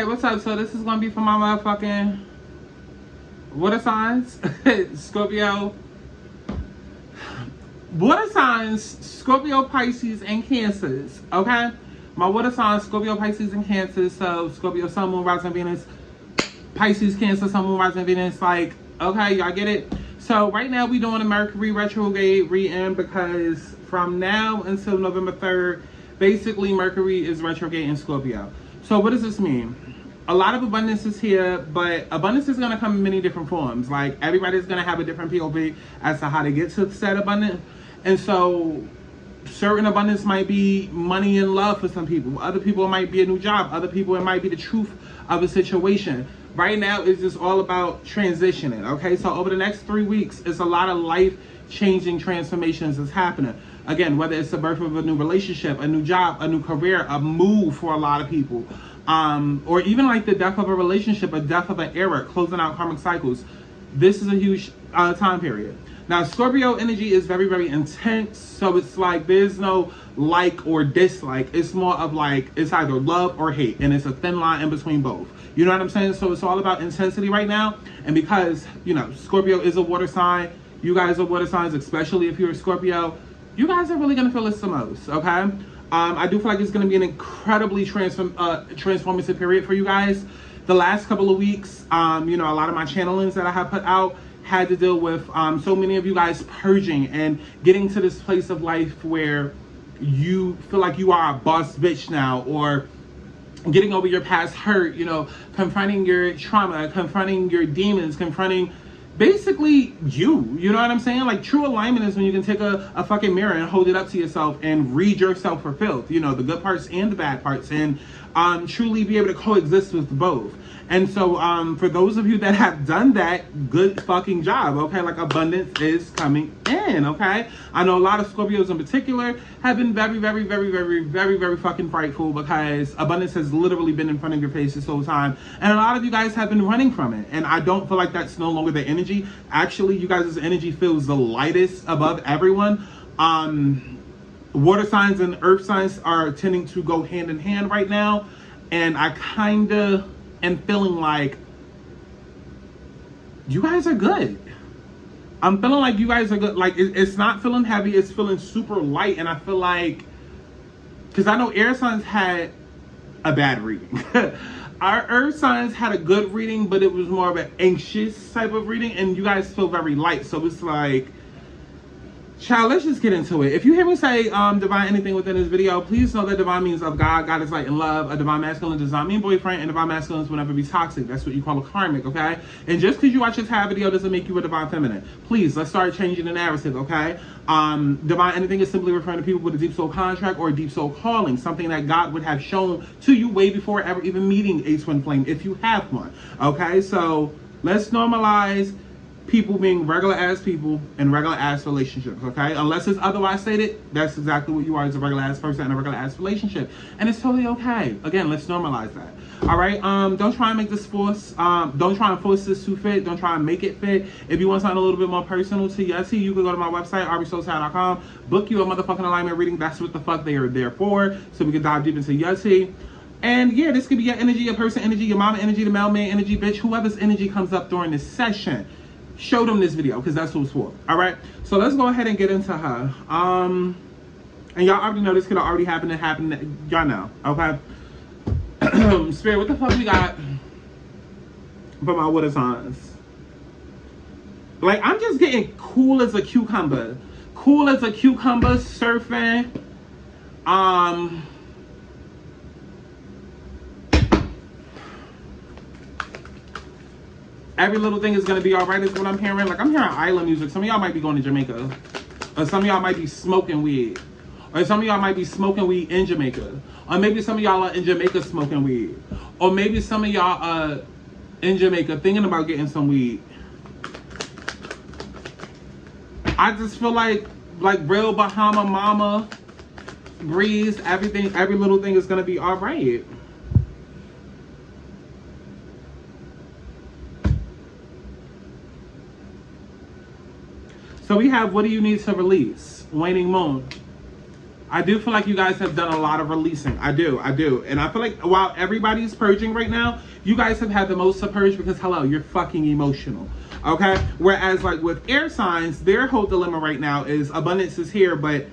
Alright, what's up? So this is gonna be for my motherfucking water signs. Scorpio. Water signs, Scorpio, Pisces, and Cancers. Okay? My water signs, Scorpio, Pisces, and Cancers. So Scorpio, Sun, Moon, Rising, Venus. Pisces, Cancer, Sun, Moon, Rising, Venus. Like, okay, y'all get it? So right now we doing a Mercury retrograde re-end because from now until November 3rd, basically Mercury is retrograde in Scorpio. So what does this mean? A lot of abundance is here, but abundance is going to come in many different forms. Like, everybody's going to have a different POV as to how to get to said abundance. And so certain abundance might be money and love for some people. Other people, it might be a new job. Other people, it might be the truth of a situation. Right now, it's just all about transitioning, okay? So over the next 3 weeks, it's a lot of life-changing transformations that's happening. Again, whether it's the birth of a new relationship, a new job, a new career, a move for a lot of people, or even like the death of a relationship, a death of an era, closing out karmic cycles. This is a huge time period. Now, Scorpio energy is very, very intense. So it's like there's no like or dislike. It's more of like it's either love or hate. And it's a thin line in between both. You know what I'm saying? So it's all about intensity right now. And because, you know, Scorpio is a water sign. You guys are water signs, especially if you're a Scorpio. You guys are really going to feel this the most, okay? I do feel like it's going to be an incredibly transformative period for you guys. The last couple of weeks, you know, a lot of my channelings that I have put out had to deal with so many of you guys purging and getting to this place of life where you feel like you are a boss bitch now, or getting over your past hurt, you know, confronting your trauma, confronting your demons, confronting basically you know what I'm saying? Like, true alignment is when you can take a fucking mirror and hold it up to yourself and read yourself for filth, you know, the good parts and the bad parts, and truly be able to coexist with both. And so for those of you that have done that, good fucking job, okay? Like, abundance is coming in, okay? I know a lot of Scorpios in particular have been very, very, very, very, very, very fucking frightful because abundance has literally been in front of your face this whole time. And a lot of you guys have been running from it. And I don't feel like that's no longer the energy. Actually, you guys' energy feels the lightest above everyone. Water signs and earth signs are tending to go hand in hand right now. And I kind of am feeling like you guys are good. I'm feeling like you guys are good. Like, it's not feeling heavy. It's feeling super light. And I feel like, because I know air signs had a bad reading. Our earth signs had a good reading, but it was more of an anxious type of reading. And you guys feel very light. So it's like, child, let's just get into it. If you hear me say divine anything within this video, please know that divine means of God. God is light and love. A divine masculine does not mean boyfriend, and divine masculines will never be toxic. That's what you call a karmic, okay? And just because you watch this entire video doesn't make you a divine feminine. Please, let's start changing the narrative, okay? Divine anything is simply referring to people with a deep soul contract or a deep soul calling, something that God would have shown to you way before ever even meeting a twin flame, if you have one, okay? So let's normalize people being regular ass people in regular ass relationships, okay? Unless it's otherwise stated, that's exactly what you are, as a regular ass person in a regular ass relationship. And it's totally okay. Again, let's normalize that. All right? Don't try and make this force, don't try and force this to fit. Don't try and make it fit. If you want something a little bit more personal to Yeti, you can go to my website, RBSoulSide.com, book you a motherfucking alignment reading. That's what the fuck they are there for, so we can dive deep into Yeti. And yeah, this could be your energy, your person energy, your mama energy, the mailman energy, bitch, whoever's energy comes up during this session. Show them this video because that's what it's for. All right, so let's go ahead and get into her. And y'all already know this could have already happened. Y'all know, okay? Spirit, what the fuck we got for my water signs? Like, I'm just getting cool as a cucumber. Cool as a cucumber, surfing. Every little thing is going to be all right is what I'm hearing. Like, I'm hearing island music. Some of y'all might be going to Jamaica. Or some of y'all might be smoking weed. Or some of y'all might be smoking weed in Jamaica. Or maybe some of y'all are in Jamaica smoking weed. Or maybe some of y'all are in Jamaica thinking about getting some weed. I just feel like real Bahama mama breeze. Everything, every little thing is going to be all right. So we have, what do you need to release? Waning moon. I do feel like you guys have done a lot of releasing. I do. And I feel like while everybody's purging right now, you guys have had the most to purge because, hello, you're fucking emotional. Okay? Whereas, like, with air signs, their whole dilemma right now is abundance is here, but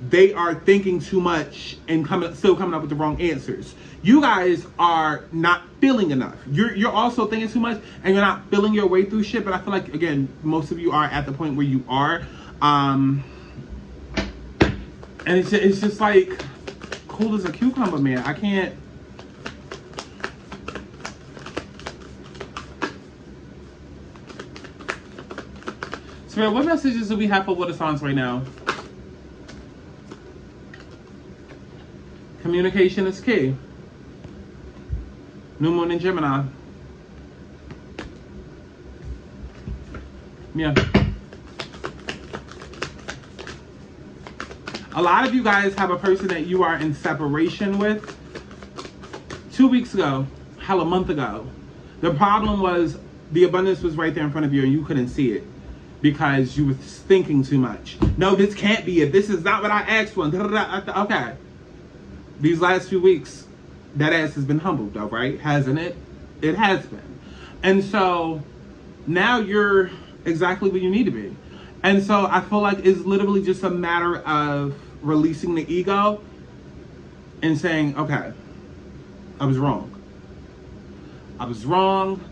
they are thinking too much and still coming up with the wrong answers. You guys are not feeling enough. You're also thinking too much and you're not feeling your way through shit. But I feel like, again, most of you are at the point where you are. And it's just like cool as a cucumber, man. I can't. So, what messages do we have for water signs right now? Communication is key. New moon in Gemini. Yeah. A lot of you guys have a person that you are in separation with. 2 weeks ago, hell, a month ago. The problem was the abundance was right there in front of you and you couldn't see it because you were thinking too much. No, this can't be it. This is not what I asked for. Okay. These last few weeks, that ass has been humbled though, right? Hasn't it? It has been. And so now you're exactly where you need to be. And so I feel like it's literally just a matter of releasing the ego and saying, okay, I was wrong. I was wrong.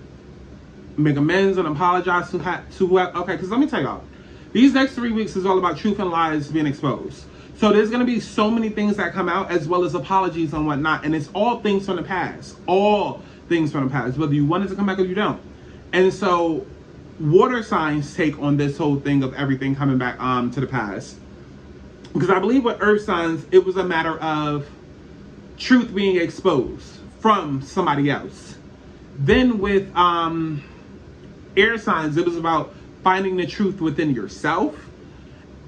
Make amends and apologize to whoever. Okay, because let me tell y'all, these next 3 weeks is all about truth and lies being exposed. So there's going to be so many things that come out as well as apologies and whatnot. And it's all things from the past. All things from the past. Whether you want it to come back or you don't. And so water signs take on this whole thing of everything coming back to the past. Because I believe with earth signs, it was a matter of truth being exposed from somebody else. Then with air signs, it was about finding the truth within yourself.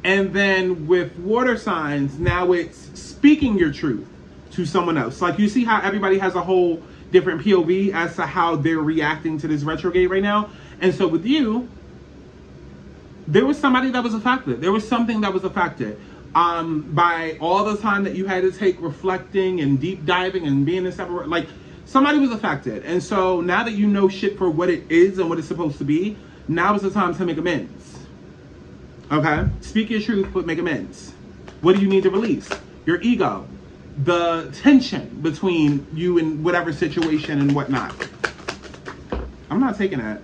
And then with water signs, now it's speaking your truth to someone else. Like you see how everybody has a whole different POV as to how they're reacting to this retrograde right now. And so with you, there was somebody that was affected. There was something that was affected by all the time that you had to take reflecting and deep diving and being in separate, like somebody was affected. And so now that you know shit for what it is and what it's supposed to be, now is the time to make amends. Okay? Speak your truth, but make amends. What do you need to release? Your ego. The tension between you and whatever situation and whatnot. I'm not taking that.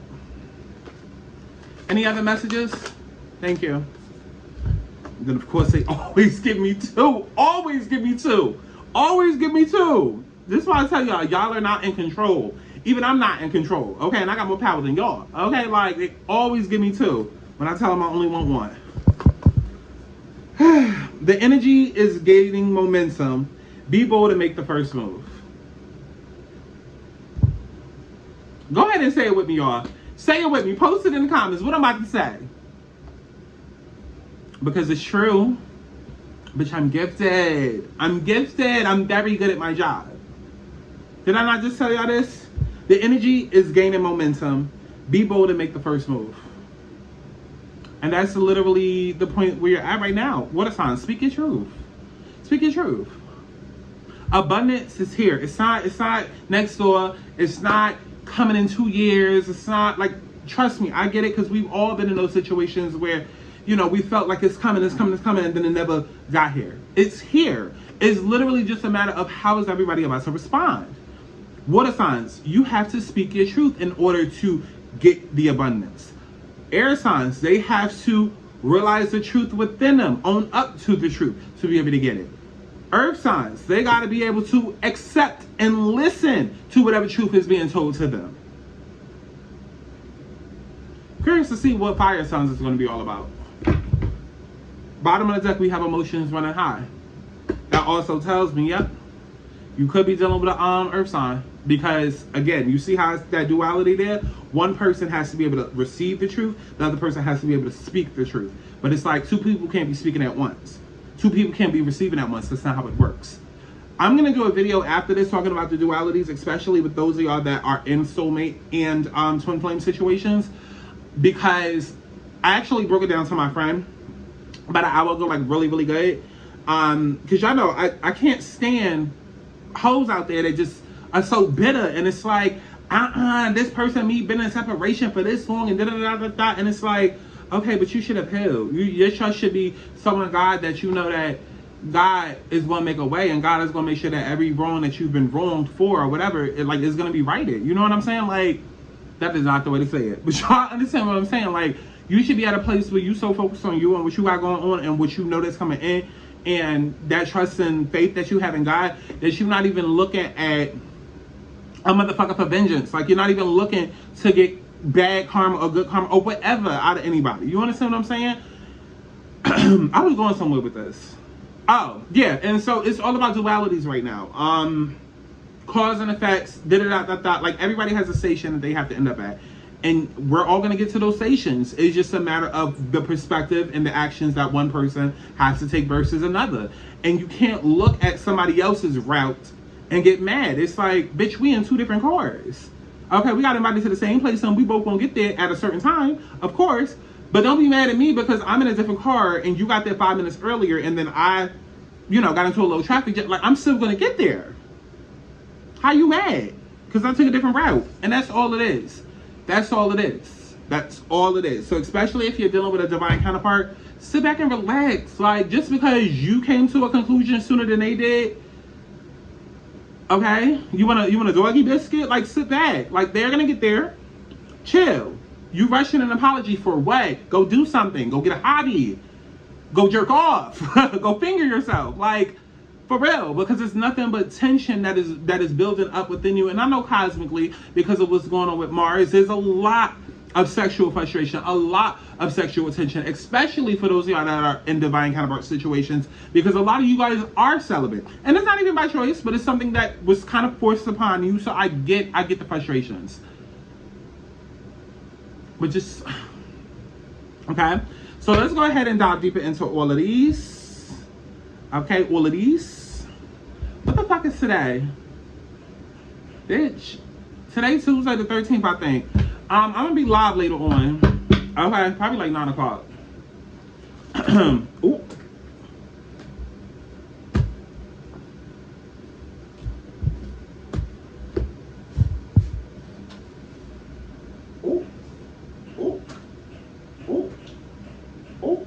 Any other messages? Thank you. And then of course they always give me two. Always give me two. Always give me two. This is why I tell y'all, y'all are not in control. Even I'm not in control. Okay, and I got more power than y'all. Okay, like they always give me two. When I tell them I only want one. The energy is gaining momentum. Be bold and make the first move. Go ahead and say it with me, y'all. Say it with me. Post it in the comments. What I'm about to say. Because it's true. Bitch, I'm gifted. I'm gifted. I'm very good at my job. Did I not just tell y'all this? The energy is gaining momentum. Be bold and make the first move. And that's literally the point where you're at right now. Water signs, speak your truth. Speak your truth. Abundance is here. It's not next door. It's not coming in 2 years. It's not like, trust me, I get it, because we've all been in those situations where, you know, we felt like it's coming, and then it never got here. It's here. It's literally just a matter of how is everybody about to respond. Water signs, you have to speak your truth in order to get the abundance. Air signs, they have to realize the truth within them, own up to the truth to be able to get it. Earth signs, they got to be able to accept and listen to whatever truth is being told to them. Curious to see what fire signs is going to be all about. Bottom of the deck, we have emotions running high. That also tells me, yep, you could be dealing with an earth sign. Because, again, you see how it's that duality there? One person has to be able to receive the truth. The other person has to be able to speak the truth. But it's like two people can't be speaking at once. Two people can't be receiving at once. That's not how it works. I'm going to do a video after this talking about the dualities, especially with those of y'all that are in soulmate and twin flame situations. Because I actually broke it down to my friend about an hour ago, like really, really good. Because y'all know I can't stand hoes out there that just are so bitter, and it's like, this person, me, been in separation for this long, and da-da-da-da-da, and it's like, okay, but you should have healed. Your trust should be someone, God, that you know that God is going to make a way, and God is going to make sure that every wrong that you've been wronged for or whatever, is going to be righted. You know what I'm saying? Like, that is not the way to say it, but y'all understand what I'm saying? Like, you should be at a place where you so focused on you and what you got going on and what you know that's coming in, and that trust and faith that you have in God, that you're not even looking at a motherfucker for vengeance. Like, you're not even looking to get bad karma or good karma or whatever out of anybody. You understand what I'm saying? I was going somewhere with this. Oh, yeah. And so it's all about dualities right now. Cause and effects, like, everybody has a station that they have to end up at. And we're all going to get to those stations. It's just a matter of the perspective and the actions that one person has to take versus another. And you can't look at somebody else's route and get mad. It's like, bitch, we in two different cars. Okay, we got invited to the same place and we both gonna get there at a certain time, of course. But don't be mad at me because I'm in a different car and you got there 5 minutes earlier, and then I, got into a little traffic jam. Like, I'm still gonna get there. How you mad? Because I took a different route. And that's all it is. That's all it is. That's all it is. So especially if you're dealing with a divine counterpart, sit back and relax. Like, just because you came to a conclusion sooner than they did, okay, you want a doggy biscuit? Like, sit back. Like, they're gonna get there. Chill. You rushing an apology for what? Go do something. Go get a hobby. Go jerk off. Go finger yourself. Like, for real, because it's nothing but tension that is building up within you. And I know cosmically, because of what's going on with Mars, there's a lot of sexual frustration, a lot of sexual tension, especially for those of y'all that are in divine counterpart situations, because a lot of you guys are celibate. And it's not even by choice, but it's something that was kind of forced upon you. So I get the frustrations. But just, okay. So let's go ahead and dive deeper into all of these. Okay, all of these. What the fuck is today? Bitch. Today's Tuesday the 13th, I think. I'm gonna be live later on. Okay, probably like 9 o'clock. Ooh. Ooh. Ooh. Ooh. Ooh.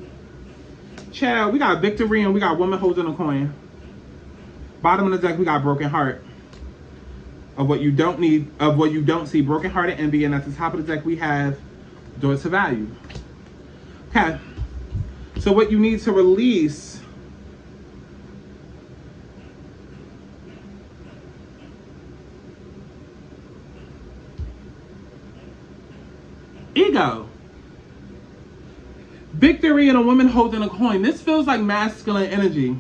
Child, we got victory and we got woman holding a coin. Bottom of the deck, we got broken heart. Of what you don't need, of what you don't see, broken heart and envy. And at the top of the deck, we have door to value. Okay. So what you need to release ego. Victory and a woman holding a coin. This feels like masculine energy.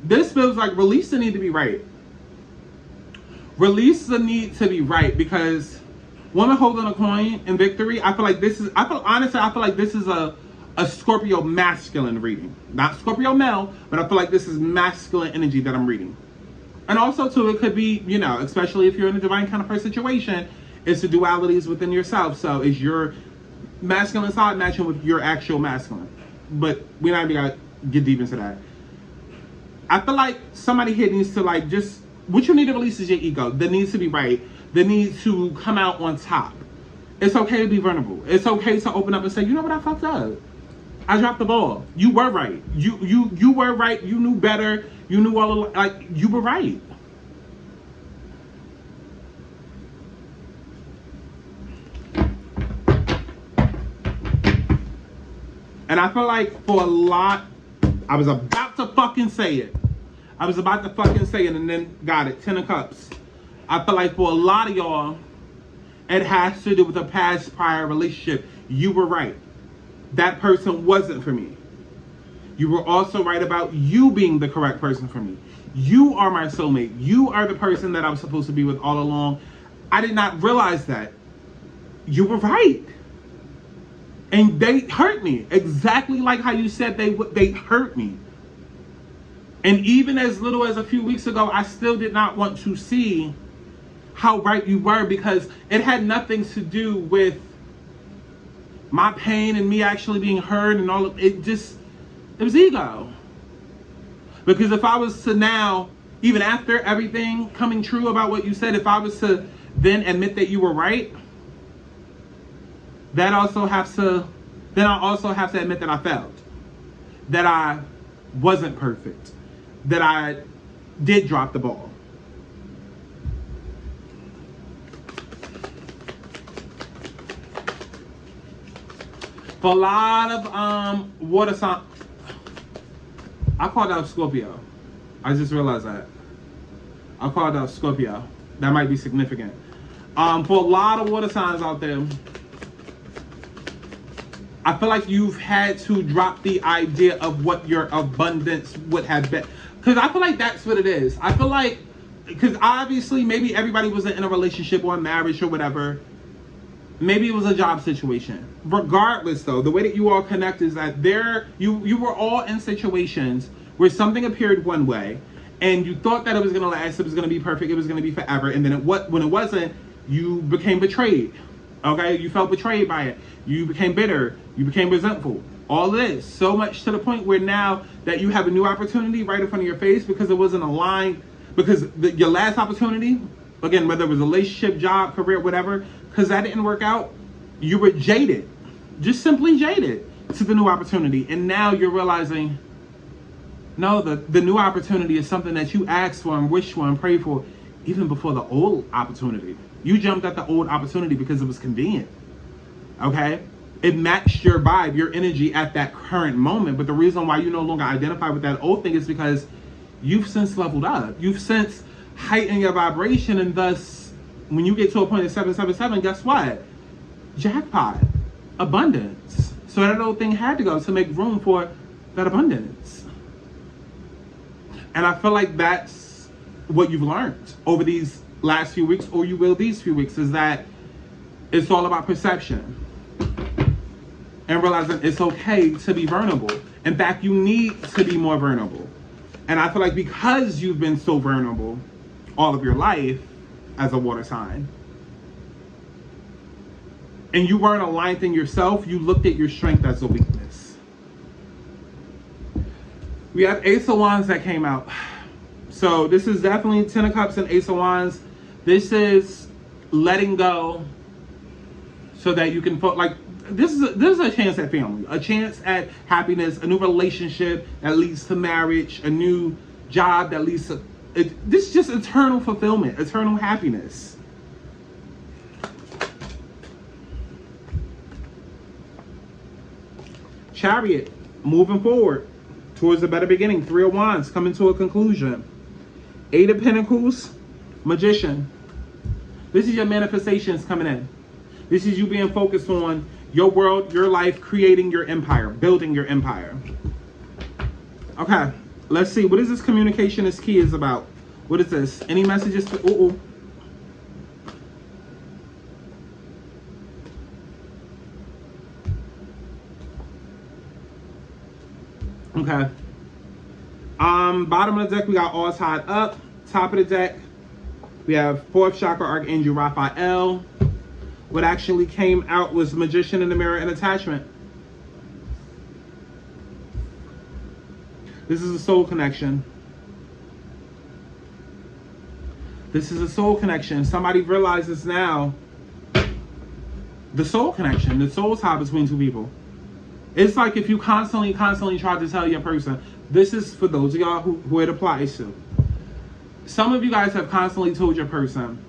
This feels like release the need to be right. Release the need to be right, because woman holding a coin and victory, I feel like this is a Scorpio masculine reading. Not Scorpio male, but I feel like this is masculine energy that I'm reading. And also too, it could be, especially if you're in a divine counterpart situation, it's the dualities within yourself. So is your masculine side matching with your actual masculine? But we're not even gonna get deep into that. I feel like somebody here needs to what you need to release is your ego. That needs to be right. That needs to come out on top. It's okay to be vulnerable. It's okay to open up and say, you know what, I fucked up. I dropped the ball. You were right. You were right. You knew better. You knew you were right. And I feel like for a lot, I was about to fucking say it. And then got it. 10 of Cups. I feel like for a lot of y'all, it has to do with a past prior relationship. You were right. That person wasn't for me. You were also right about you being the correct person for me. You are my soulmate. You are the person that I'm supposed to be with all along. I did not realize that. You were right. And they hurt me. Exactly like how you said they hurt me. And even as little as a few weeks ago, I still did not want to see how right you were, because it had nothing to do with my pain and me actually being heard and all of it. It was ego. Because if I was to now, even after everything coming true about what you said, if I was to then admit that you were right, then I also have to admit that I failed. That I wasn't perfect. That I did drop the ball. For a lot of water signs, I called out Scorpio. I just realized that. I called out Scorpio. That might be significant. For a lot of water signs out there, I feel like you've had to drop the idea of what your abundance would have been. Because I feel like that's what it is. I feel like, because obviously maybe everybody wasn't in a relationship or a marriage or whatever. Maybe it was a job situation. Regardless though, the way that you all connect is that you were all in situations where something appeared one way and you thought that it was going to last, it was going to be perfect, it was going to be forever. And then when it wasn't, you became betrayed. Okay, you felt betrayed by it. You became bitter. You became resentful. All this, so much to the point where now that you have a new opportunity right in front of your face because it wasn't aligned, because your last opportunity, again, whether it was a relationship, job, career, whatever, because that didn't work out, you were jaded, just simply jaded to the new opportunity. And now you're realizing, no, the new opportunity is something that you asked for and wished for and prayed for even before the old opportunity. You jumped at the old opportunity because it was convenient, okay? It matched your vibe, your energy at that current moment. But the reason why you no longer identify with that old thing is because you've since leveled up. You've since heightened your vibration, and thus, when you get to a point of 777, guess what? Jackpot. Abundance. So that old thing had to go to make room for that abundance. And I feel like that's what you've learned over these last few weeks, or you will these few weeks, is that it's all about perception and realizing it's okay to be vulnerable. In fact, you need to be more vulnerable. And I feel like because you've been so vulnerable all of your life as a water sign, and you weren't aligned in yourself, you looked at your strength as a weakness. We have Ace of Wands that came out. So this is definitely 10 of Cups and Ace of Wands. This is letting go so that you can put, like, this is a chance at family, a chance at happiness, a new relationship that leads to marriage, a new job that leads to this is just eternal fulfillment, eternal happiness. Chariot, moving forward towards a better beginning. 3 of Wands, coming to a conclusion. 8 of Pentacles, Magician. This is your manifestations coming in. This is you being focused on your world, your life, creating your empire, building your empire. Okay, let's see. What is this communication is key is about? What is this? Any messages to... Okay. Bottom of the deck, we got all tied up. Top of the deck, we have 4th chakra Archangel Raphael. What actually came out was Magician in the Mirror and Attachment. This is a soul connection. This is a soul connection. Somebody realizes now the soul connection, the soul tie between two people. It's like if you constantly try to tell your person, this is for those of y'all who it applies to. Some of you guys have constantly told your person,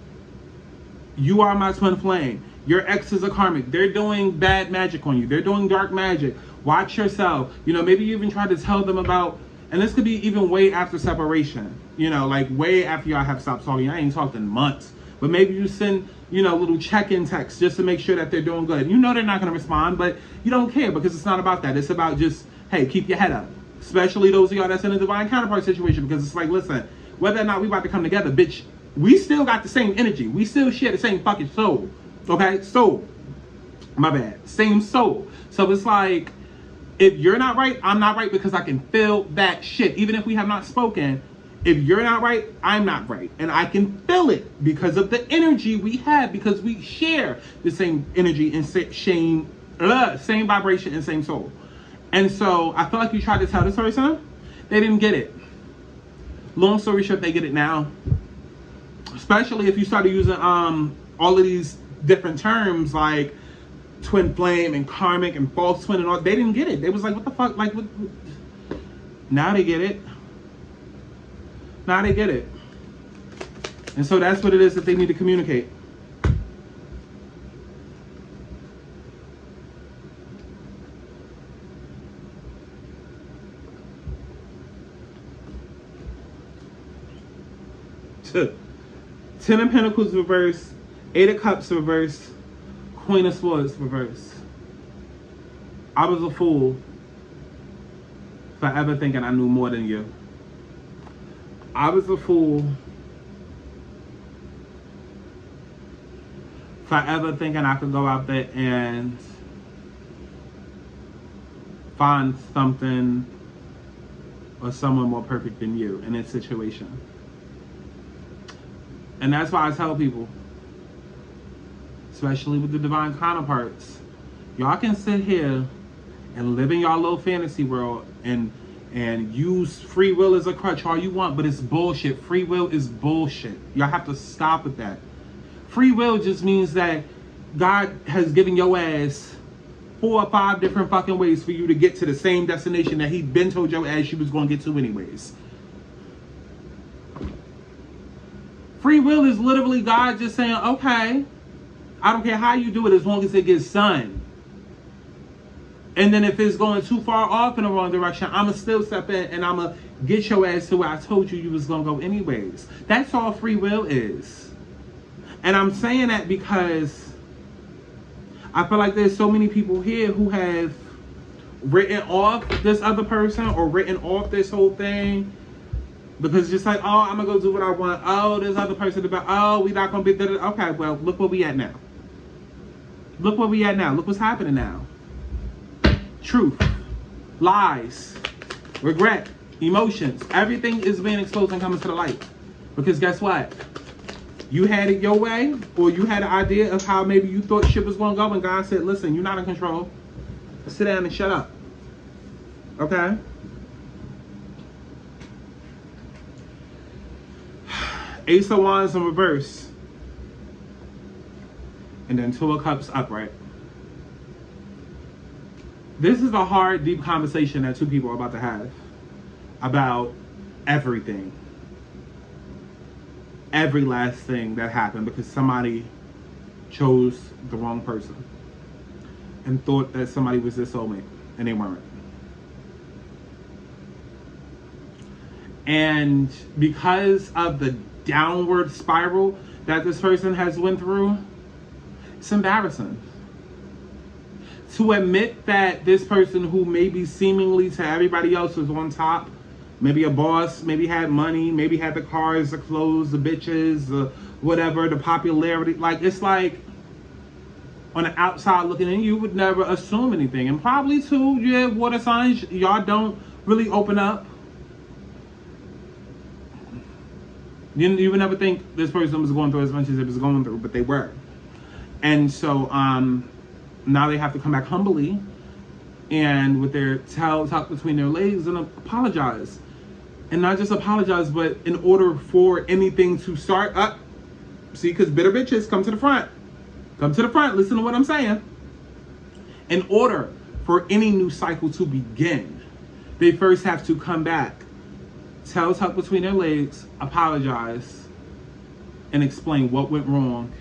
you are my twin flame. Your ex is a karmic. They're doing bad magic on you. They're doing dark magic. Watch yourself. You know, maybe you even try to tell them about, and this could be even way after separation. You know, like way after y'all have stopped talking. I ain't talked in months. But maybe you send, you know, little check-in texts just to make sure that they're doing good. You know they're not going to respond, but you don't care because it's not about that. It's about just, hey, keep your head up. Especially those of y'all that's in a divine counterpart situation, because it's like, listen, whether or not we about to come together, bitch, we still got the same energy. We still share the same fucking soul. Okay? Soul. My bad. Same soul. So it's like, if you're not right, I'm not right because I can feel that shit. Even if we have not spoken, if you're not right, I'm not right. And I can feel it because of the energy we have, because we share the same energy and same vibration and same soul. And so I feel like you tried to tell this person, they didn't get it. Long story short, they get it now. Especially if you started using all of these different terms like twin flame and karmic and false twin and all. They didn't get it. They was like, what the fuck? Like, what? Now they get it. Now they get it. And so that's what it is that they need to communicate. Ten of Pentacles reversed, Eight of Cups reversed, Queen of Swords reversed. I was a fool for ever thinking I knew more than you. I was a fool for ever thinking I could go out there and find something or someone more perfect than you in this situation. And that's why I tell people, especially with the divine counterparts, y'all can sit here and live in y'all little fantasy world and use free will as a crutch all you want, but it's bullshit. Free will is bullshit. Y'all have to stop with that. Free will just means that God has given your ass 4 or 5 different fucking ways for you to get to the same destination that He'd been told your ass you was going to get to anyways. Free will is literally God just saying, okay, I don't care how you do it as long as it gets done. And then if it's going too far off in the wrong direction, I'm going to still step in and I'm going to get your ass to where I told you was going to go anyways. That's all free will is. And I'm saying that because I feel like there's so many people here who have written off this other person or written off this whole thing. Because just like, oh, I'm going to go do what I want. Oh, this other person about, oh, we not going to be, okay, well, look where we at now. Look where we at now. Look what's happening now. Truth, lies, regret, emotions. Everything is being exposed and coming to the light. Because guess what? You had it your way, or you had an idea of how maybe you thought shit was going to go, and God said, listen, you're not in control. Sit down and shut up. Okay? Ace of Wands in reverse. And then Two of Cups upright. This is a hard, deep conversation that two people are about to have about everything. Every last thing that happened because somebody chose the wrong person and thought that somebody was their soulmate and they weren't. And because of the downward spiral that this person has went through, it's embarrassing. To admit that this person who maybe seemingly to everybody else was on top, maybe a boss, maybe had money, maybe had the cars, the clothes, the bitches, the whatever, the popularity. Like, it's like, on the outside looking in, you would never assume anything. And probably too, yeah, water signs, y'all don't really open up. You would never think this person was going through as much as it was going through, but they were. And so, now they have to come back humbly and with their tail tucked between their legs and apologize. And not just apologize, but in order for anything to start up, see, because bitter bitches, come to the front. Come to the front, listen to what I'm saying. In order for any new cycle to begin, they first have to come back, tail tucked between their legs, apologize, and explain what went wrong,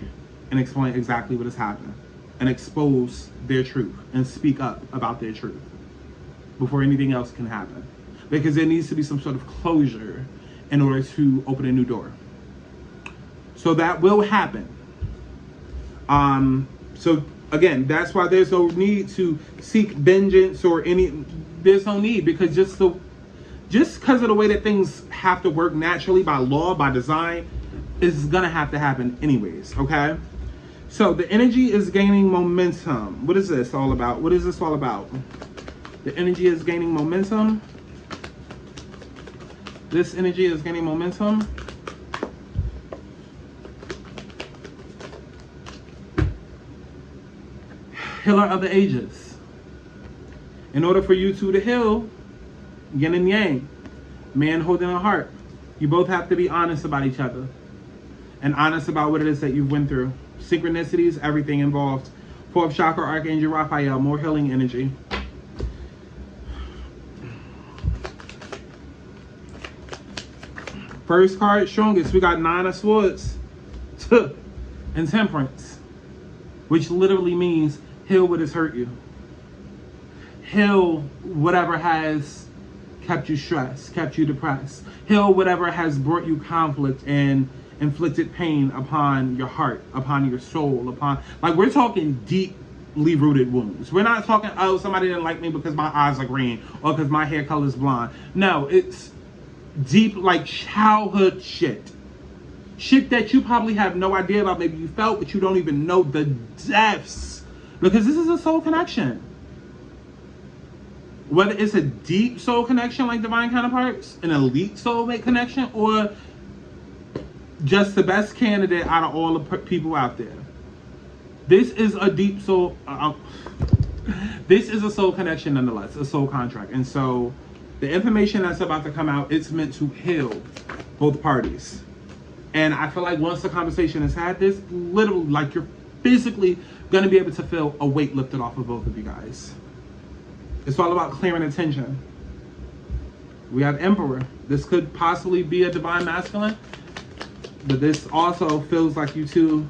and explain exactly what has happened. And expose their truth and speak up about their truth before anything else can happen. Because there needs to be some sort of closure in order to open a new door. So that will happen. So again, that's why there's no need to seek vengeance or there's no need, because just because of the way that things have to work naturally by law, by design, is gonna have to happen anyways, okay? So the energy is gaining momentum. What is this all about? What is this all about? The energy is gaining momentum. This energy is gaining momentum. Healer of the ages. In order for you two to heal, yin and yang, man holding a heart, You both have to be honest about each other and honest about what it is that you've went through. Synchronicities, everything involved. 4th chakra, Archangel Raphael, more healing energy. First card, strongest. We got 9 of Swords and Temperance, which literally means heal what has hurt you. Heal whatever has kept you stressed, kept you depressed. Heal whatever has brought you conflict and inflicted pain upon your heart, upon your soul, upon, like, we're talking deeply rooted wounds. We're not talking, oh, somebody didn't like me because my eyes are green or because my hair color is blonde. No, it's deep, like, childhood shit. Shit that you probably have no idea about. Maybe you felt, but you don't even know the depths. Because this is a soul connection. Whether it's a deep soul connection like divine counterparts, an elite soulmate connection, or just the best candidate out of all the people out there. This is a deep soul, this is a soul connection nonetheless, a soul contract. And so the information that's about to come out, it's meant to heal both parties. And I feel like once the conversation has had this, literally, like, you're physically going to be able to feel a weight lifted off of both of you guys. It's all about clearing attention. We have Emperor. This could possibly be a divine masculine, but this also feels like you two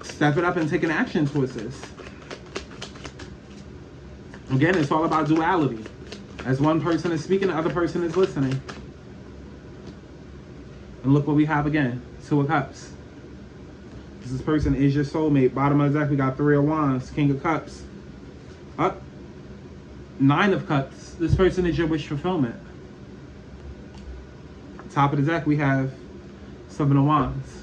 stepping up and taking action towards this. Again, it's all about duality. As one person is speaking, the other person is listening. And look what we have again. 2 of Cups. This person is your soulmate. Bottom of the deck, we got 3 of Wands, King of Cups. Up. 9 of Cups. This person is your wish fulfillment. Top of the deck, we have 7 of Wands.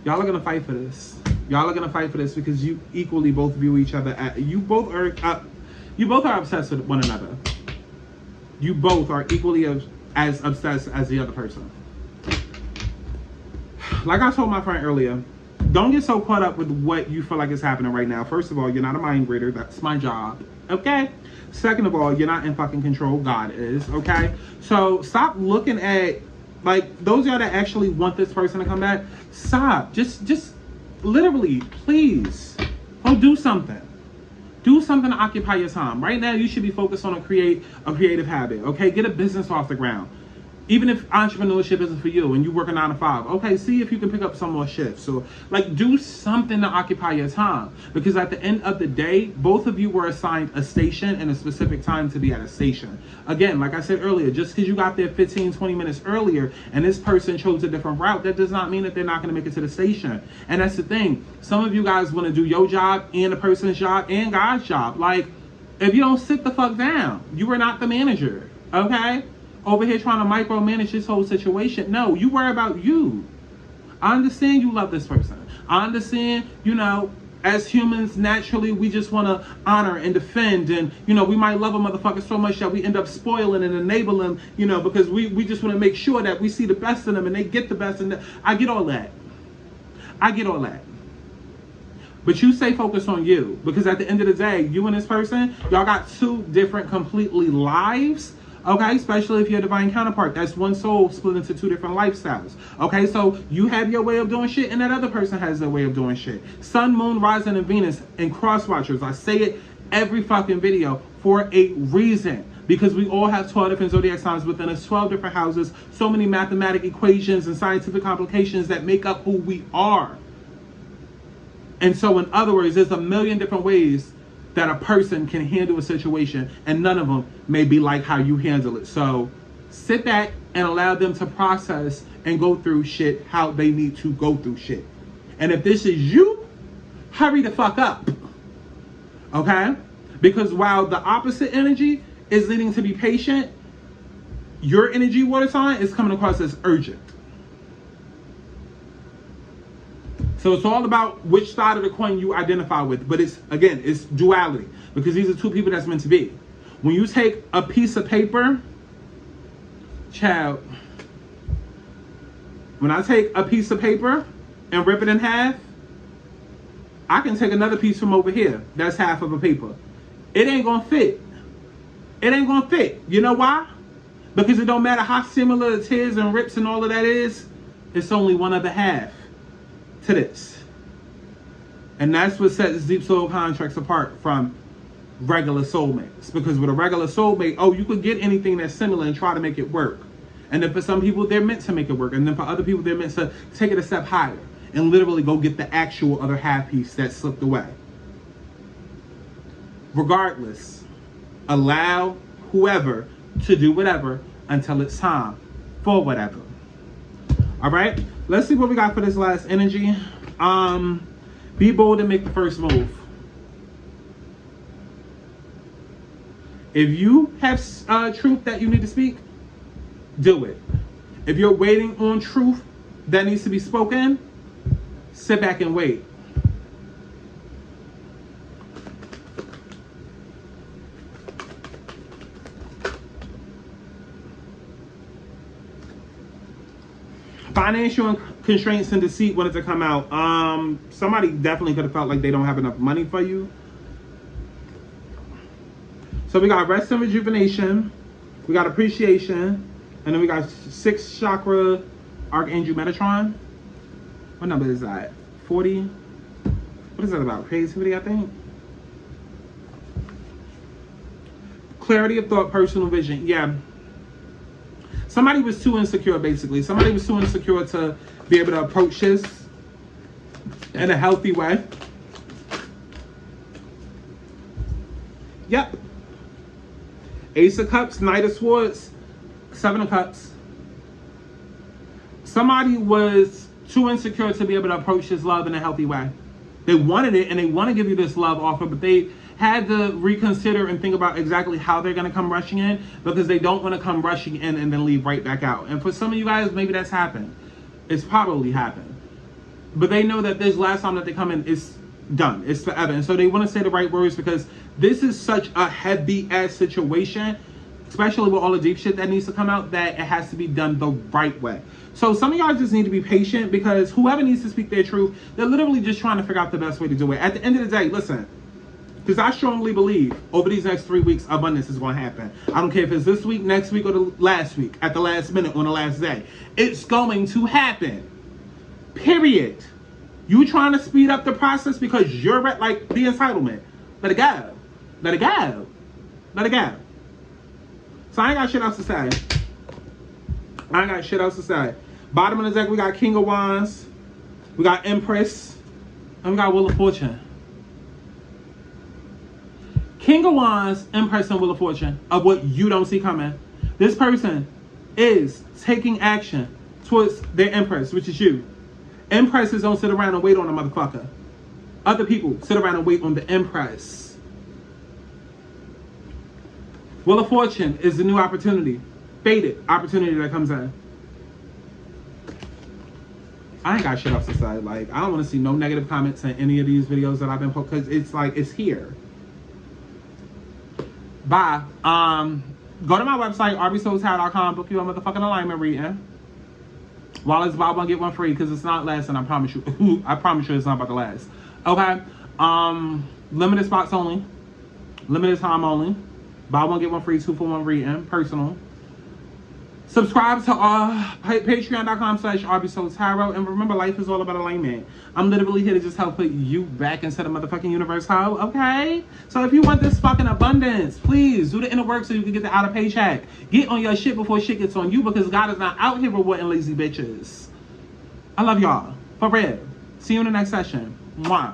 Y'all are going to fight for this. Y'all are going to fight for this because you equally both view each other as, you both are obsessed with one another. You both are equally as obsessed as the other person. Like I told my friend earlier, don't get so caught up with what you feel like is happening right now. First of all, you're not a mind reader. That's my job. Okay? Second of all, you're not in fucking control. God is. Okay? So stop looking at, like, those of y'all that actually want this person to come back, stop. Just literally, please, go do something. Do something to occupy your time. Right now, you should be focused on a creative habit. Okay? Get a business off the ground. Even if entrepreneurship isn't for you and you work a 9 to 5, okay, see if you can pick up some more shifts. So, like, do something to occupy your time. Because at the end of the day, both of you were assigned a station and a specific time to be at a station. Again, like I said earlier, just because you got there 15, 20 minutes earlier and this person chose a different route, that does not mean that they're not going to make it to the station. And that's the thing. Some of you guys want to do your job and the person's job and God's job. Like, if you don't sit the fuck down, you are not the manager, okay? Over here trying to micromanage this whole situation. No, you worry about you. I understand you love this person. I understand, you know, as humans, naturally, we just want to honor and defend. And, you know, we might love a motherfucker so much that we end up spoiling and enabling them, you know, because we just want to make sure that we see the best in them and they get the best in them. I get all that. I get all that. But you stay focused on you. Because at the end of the day, you and this person, y'all got 2 different completely lives. Okay, especially if you're a divine counterpart. That's one soul split into 2 different lifestyles. Okay, so you have your way of doing shit and that other person has their way of doing shit. Sun, Moon, Rising, and Venus and cross watchers. I say it every fucking video for a reason. Because we all have 12 different zodiac signs within us, 12 different houses, so many mathematic equations and scientific complications that make up who we are. And so in other words, there's a million different ways that a person can handle a situation, and none of them may be like how you handle it. So sit back and allow them to process and go through shit how they need to go through shit. And if this is you, hurry the fuck up. Okay? Because while the opposite energy is leading to be patient, your energy, water sign, is coming across as urgent. So it's all about which side of the coin you identify with. But it's, again, it's duality. Because these are 2 people that's meant to be. When you take a piece of paper, child, when I take a piece of paper and rip it in half, I can take another piece from over here. That's half of a paper. It ain't gonna fit. It ain't gonna fit. You know why? Because it don't matter how similar the tears and rips and all of that is, it's only one other half to this. And that's what sets deep soul contracts apart from regular soulmates. Because with a regular soulmate, oh, you could get anything that's similar and try to make it work. And then for some people, they're meant to make it work. And then for other people, they're meant to take it a step higher and literally go get the actual other half piece that slipped away. Regardless, allow whoever to do whatever until it's time for whatever. All right, let's see what we got for this last energy. Be bold and make the first move. If you have truth that you need to speak, do it. If you're waiting on truth that needs to be spoken, sit back and wait. Financial constraints and deceit wanted to come out. Somebody definitely could have felt like they don't have enough money for you. So we got rest and rejuvenation. We got appreciation. And then we got 6th chakra, Archangel Metatron. What number is that? 40? What is that about? Creativity, I think? Clarity of thought, personal vision. Yeah. Somebody was too insecure, basically. Somebody was too insecure to be able to approach this in a healthy way. Yep. Ace of Cups, Knight of Swords, 7 of Cups. Somebody was too insecure to be able to approach this love in a healthy way. They wanted it and they want to give you this love offer, but they had to reconsider and think about exactly how they're going to come rushing in, because they don't want to come rushing in and then leave right back out. And for some of you guys, maybe that's happened. It's probably happened. But they know that this last time that they come in is done. It's forever. And so they want to say the right words, because this is such a heavy ass situation, especially with all the deep shit that needs to come out, that it has to be done the right way. So some of y'all just need to be patient, because whoever needs to speak their truth, they're literally just trying to figure out the best way to do it. At the end of the day, listen, because I strongly believe over these next 3 weeks, abundance is going to happen. I don't care if it's this week, next week, or the last week, at the last minute, on the last day. It's going to happen. Period. You trying to speed up the process because you're at, like, the entitlement. Let it go. Let it go. Let it go. So I ain't got shit else to say. I ain't got shit else to say. Bottom of the deck, we got King of Wands. We got Empress. And we got Wheel of Fortune. King of Wands, Empress, and Wheel of Fortune of what you don't see coming. This person is taking action towards their Empress, which is you. Empresses don't sit around and wait on a motherfucker. Other people sit around and wait on the Empress. Wheel of Fortune is the new opportunity. Fated opportunity that comes in. I ain't got shit else to say. Like, I don't want to see no negative comments in any of these videos that I've been posting, because it's like, it's here. Bye. Go to my website, rbsoulstarot.com, book you a motherfucking alignment reading. While it's buy one, get one free, because it's not lasting, I promise you. I promise you it's not about to last. Okay? Limited spots only. Limited time only. Buy one, get one free, 2-for-1 reading. Personal. Subscribe to patreon.com/rbsoulstarot. And remember, life is all about alignment. I'm literally here to just help put you back into the motherfucking universe, ho. Okay? So if you want this fucking abundance, please do the inner work so you can get the outer paycheck. Get on your shit before shit gets on you, because God is not out here rewarding lazy bitches. I love y'all. For real. See you in the next session. Mwah.